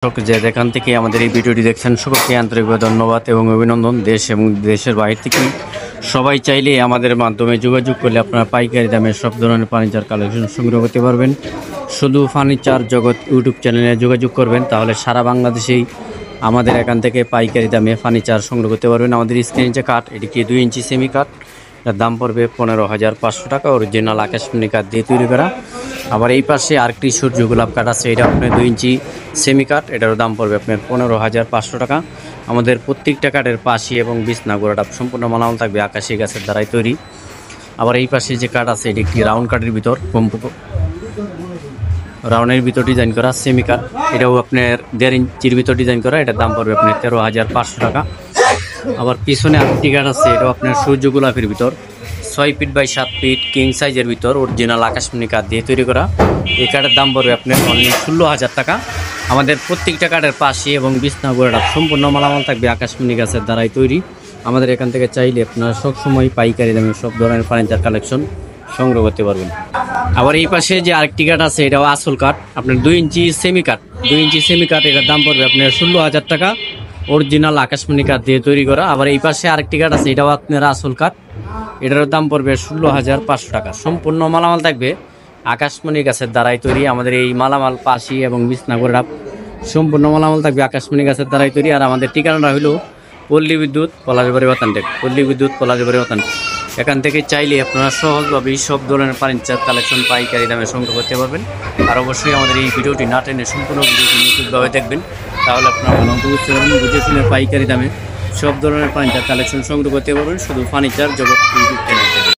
যে যেখান থেকে আমাদের এই ভিডিওটি দেখছেন সকলকে আন্তরিকভাবে ধন্যবাদ এবং অভিনন্দন। দেশ এবং দেশের বাইরে থেকে সবাই চাইলে আমাদের মাধ্যমে যোগাযোগ করলে আপনারা পাইকারি দামে সব ধরনের ফার্নিচার কালেকশন সংগ্রহ করতে পারবেন। শুধু ফার্নিচার জগৎ ইউটিউব চ্যানেলে যোগাযোগ করবেন, তাহলে সারা বাংলাদেশেই আমাদের এখান থেকে পাইকারি দামে ফার্নিচার সংগ্রহ করতে পারবেন। আমাদের স্ক্রিনে যে কাঠ, এটি 2 ইঞ্চি সেমি কাঠ, এটার দাম পড়বে 15,500 টাকা। অরিজিনাল আকাশমণি কাঠ দিয়ে তৈরি করা। আবার এই পাশে আরেকটি সূর্য গোলাপ কাঠ আছে, এটা আপনার 2 ইঞ্চি সেমি কাঠ, এটারও দাম পড়বে আপনার 15,500 টাকা। আমাদের প্রত্যেকটা কাঠের পাশি এবং বিছনা গোড়াটা সম্পূর্ণ মালামাল থাকবে আকাশি গাছের দ্বারাই তৈরি। আবার এই পাশে যে কাঠ আছে, এটি একটি রাউন্ড কাঠের ভিতর রাউন্ডের ভিতর ডিজাইন করা সেমি কাঠ, এটাও আপনার 1.5 ইঞ্চির ভিতর ডিজাইন করা, এটার দাম পড়বে আপনার 13,500 টাকা। আবার পিছনে আরেকটি কাঠ আছে, এটাও আপনার সূর্য গোলাপের ভিতর 6 ফিট বাই 7 ফিট কিং সাইজের ভিতর অরিজিনাল আকাশমণি কাঠ দিয়ে তৈরি করা। এই কাঠের দাম পড়বে আপনার অনলি 16,000 টাকা। আমাদের প্রত্যেকটা কাঠের পাশে এবং বিছনা গোড়াটা সম্পূর্ণ মালামাল থাকবে আকাশমণি গাছের দ্বারাই তৈরি। আমাদের এখান থেকে চাইলে আপনারা সবসময় পাইকারি দামে সব ধরনের ফার্নিচার কালেকশন সংগ্রহ করতে পারবেন। আবার এই পাশে যে আরেকটি কাঠ আছে, এটাও আসল কাঠ, আপনার 2 ইঞ্চি সেমি কাঠ, 2 ইঞ্চি সেমি কাঠ, এটার দাম পড়বে আপনার 16,000 টাকা। অরিজিনাল আকাশমণি কাঠ দিয়ে তৈরি করা। আবার এই পাশে আরেকটি কাঠ আছে, এটাও আপনার আসল কাঠ, এটার দাম পড়বে 16,500 টাকা। সম্পূর্ণ মালামাল থাকবে আকাশমণি গাছের দ্বারাই তৈরি। আমাদের এই মালামাল পাশি এবং বিছনা গোড়া সম্পূর্ণ মালামাল থাকবে আকাশমণি গাছের দ্বারাই তৈরি। আর আমাদের ঠিকানাটা হলো পল্লী বিদ্যুৎ পলাশবাড়ি বাতানটেক, পল্লী বিদ্যুৎ পলাশবাড়ি বাতানটেক। এখান থেকে চাইলে আপনারা সহজভাবেই সব ধরনের ফার্নিচার কালেকশন পাইকারি দামে সংগ্রহ করতে পারবেন। আর অবশ্যই আমাদের এই ভিডিওটি না টেনে সম্পূর্ণ ভিডিওটি নিখুঁতভাবে দেখবেন, তাহলে আপনারা ভালো বুঝতে পারবেন, বুঝে শুনে পাইকারি দামে সব ধরনের ফার্নিচার কালেকশন সংগ্রহ করতে পারবেন শুধু ফার্নিচার জগৎ।